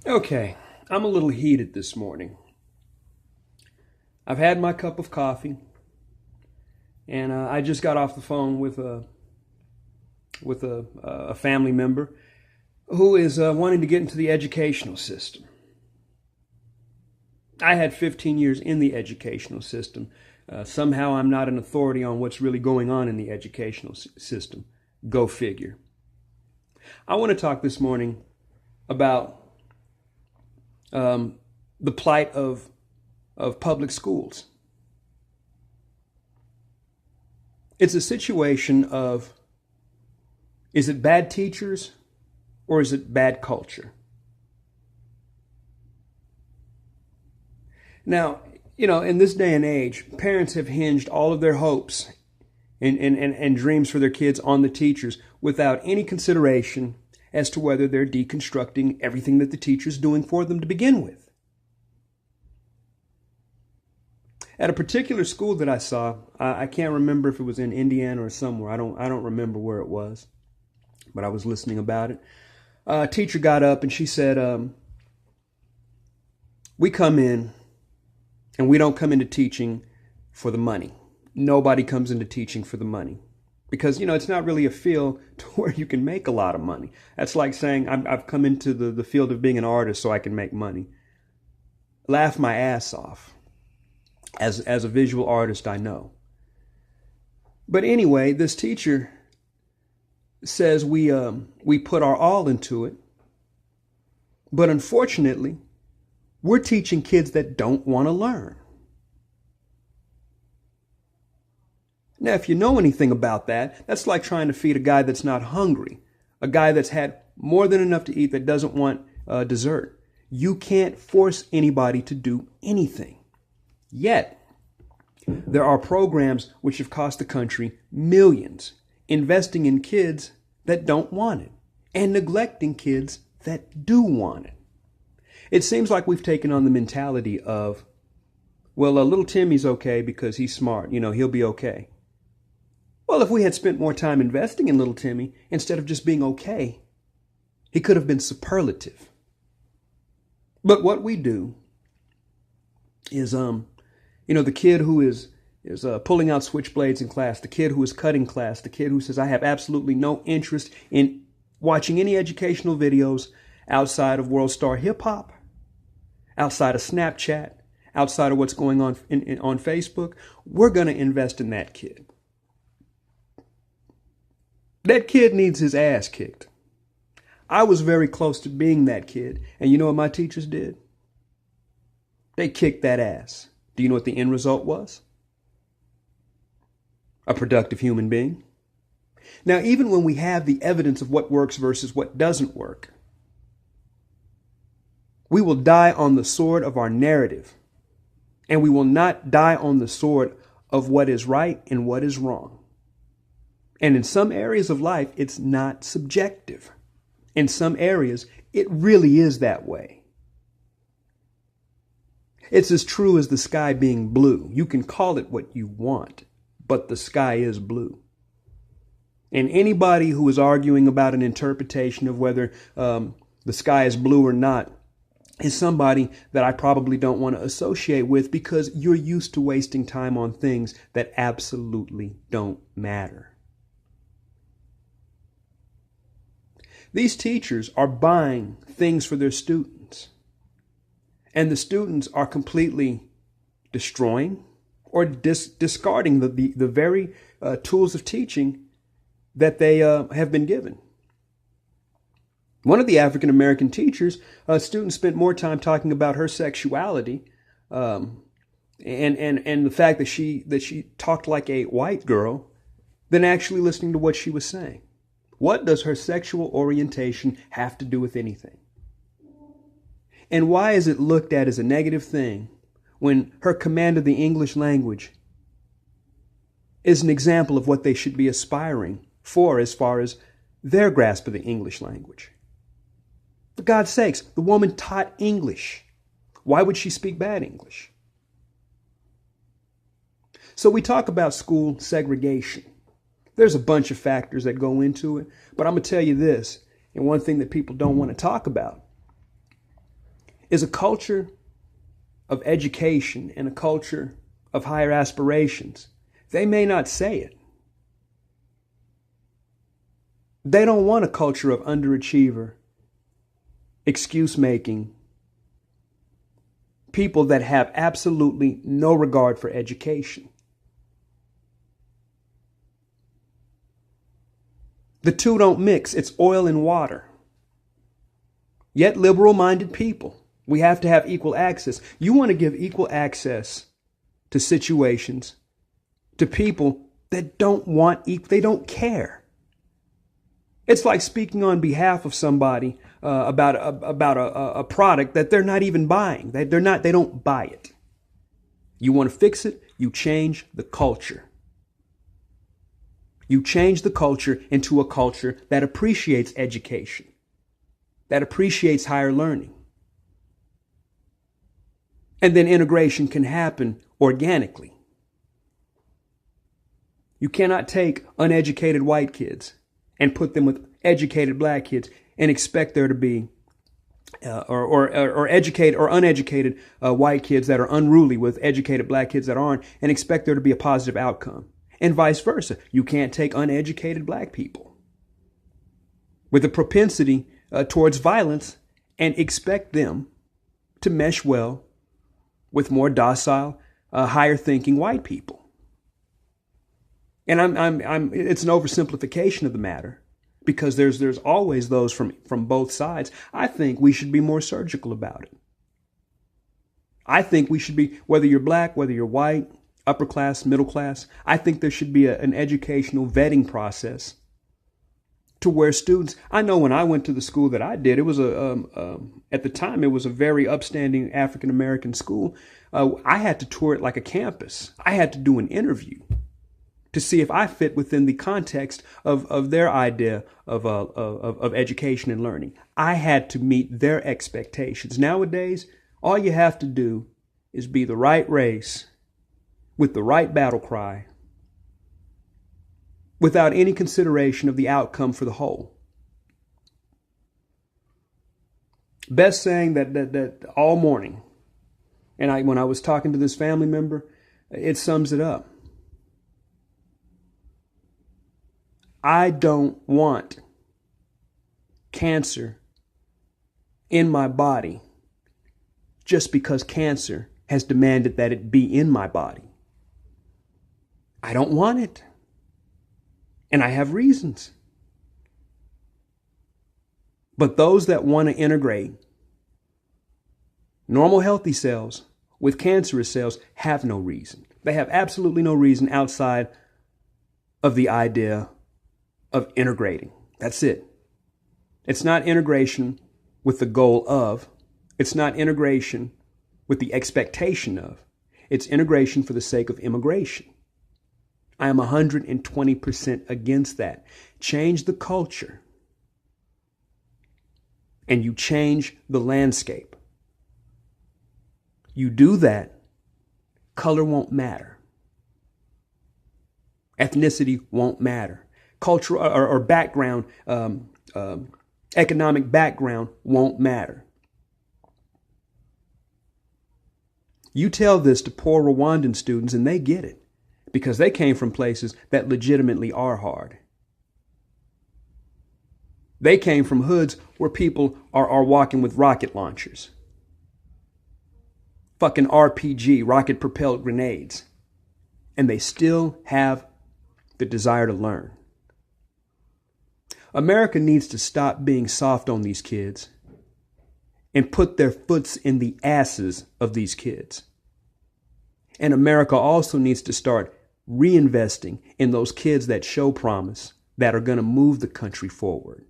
Okay, I'm a little heated this morning. I've had my cup of coffee, and I just got off the phone with a family member who is wanting to get into the educational system. I had 15 years in the educational system. Somehow I'm not an authority on what's really going on in the educational system. Go figure. I want to talk this morning about the plight of public schools. It's a situation of, is it bad teachers or is it bad culture? Now, in this day and age, parents have hinged all of their hopes and dreams for their kids on the teachers without any consideration as to whether they're deconstructing everything that the teacher's doing for them to begin with. At a particular school that I saw, I can't remember if it was in Indiana or somewhere. I don't remember where it was, but I was listening about it. A teacher got up and she said, we come in and we don't come into teaching for the money. Nobody comes into teaching for the money. Because, it's not really a field to where you can make a lot of money. That's like saying, I've come into the field of being an artist so I can make money. Laugh my ass off. As a visual artist, I know. But anyway, this teacher says we put our all into it. But unfortunately, we're teaching kids that don't want to learn. Now, if you know anything about that, that's like trying to feed a guy that's not hungry, a guy that's had more than enough to eat that doesn't want dessert. You can't force anybody to do anything. Yet, there are programs which have cost the country millions, investing in kids that don't want it and neglecting kids that do want it. It seems like we've taken on the mentality of, well, little Timmy's okay because he's smart. He'll be okay. Well, if we had spent more time investing in little Timmy, instead of just being okay, he could have been superlative. But what we do is, the kid who is pulling out switchblades in class, the kid who is cutting class, the kid who says, I have absolutely no interest in watching any educational videos outside of World Star Hip Hop, outside of Snapchat, outside of what's going on on Facebook. We're going to invest in that kid. That kid needs his ass kicked. I was very close to being that kid. And you know what my teachers did? They kicked that ass. Do you know what the end result was? A productive human being. Now, even when we have the evidence of what works versus what doesn't work, we will die on the sword of our narrative. And we will not die on the sword of what is right and what is wrong. And in some areas of life, it's not subjective. In some areas, it really is that way. It's as true as the sky being blue. You can call it what you want, but the sky is blue. And anybody who is arguing about an interpretation of whether the sky is blue or not is somebody that I probably don't want to associate with, because you're used to wasting time on things that absolutely don't matter. These teachers are buying things for their students, and the students are completely destroying or discarding the very tools of teaching that they have been given. One of the African American teachers, a student spent more time talking about her sexuality and the fact that she talked like a white girl than actually listening to what she was saying. What does her sexual orientation have to do with anything? And why is it looked at as a negative thing when her command of the English language is an example of what they should be aspiring for as far as their grasp of the English language? For God's sakes, the woman taught English. Why would she speak bad English? So we talk about school segregation. There's a bunch of factors that go into it, but I'm going to tell you this, and one thing that people don't want to talk about is a culture of education and a culture of higher aspirations. They may not say it. They don't want a culture of underachiever, excuse-making, people that have absolutely no regard for education. The two don't mix. It's oil and water. Yet liberal-minded people. We have to have equal access. You want to give equal access to situations, to people that don't want, they don't care. It's like speaking on behalf of somebody about a product that they're not even buying. They don't buy it. You want to fix it? You change the culture. You change the culture into a culture that appreciates education, that appreciates higher learning. And then integration can happen organically. You cannot take uneducated white kids and put them with educated black kids and expect there to be or educated or uneducated white kids that are unruly with educated black kids that aren't, and expect there to be a positive outcome. And vice versa. You can't take uneducated black people with a propensity towards violence and expect them to mesh well with more docile, higher thinking white people. And it's an oversimplification of the matter, because there's always those from both sides. I think we should be more surgical about it. I think we should be, whether you're black, whether you're white, upper class, middle class, I think there should be an educational vetting process to where students, I know when I went to the school that I did, it was at the time, it was a very upstanding African-American school. I had to tour it like a campus. I had to do an interview to see if I fit within the context of their idea of education and learning. I had to meet their expectations. Nowadays, all you have to do is be the right race with the right battle cry, without any consideration of the outcome for the whole. Best saying that all morning, and when I was talking to this family member, it sums it up. I don't want cancer in my body just because cancer has demanded that it be in my body. I don't want it. And I have reasons. But those that want to integrate normal healthy cells with cancerous cells have no reason. They have absolutely no reason outside of the idea of integrating. That's it. It's not integration with the goal of. It's not integration with the expectation of. It's integration for the sake of immigration. I am 120% against that. Change the culture, and you change the landscape. You do that, color won't matter. Ethnicity won't matter. Cultural or background, economic background won't matter. You tell this to poor Rwandan students and they get it, because they came from places that legitimately are hard. They came from hoods where people are walking with rocket launchers. Fucking RPG, rocket propelled grenades. And they still have the desire to learn. America needs to stop being soft on these kids and put their foots in the asses of these kids. And America also needs to start reinvesting in those kids that show promise, that are going to move the country forward.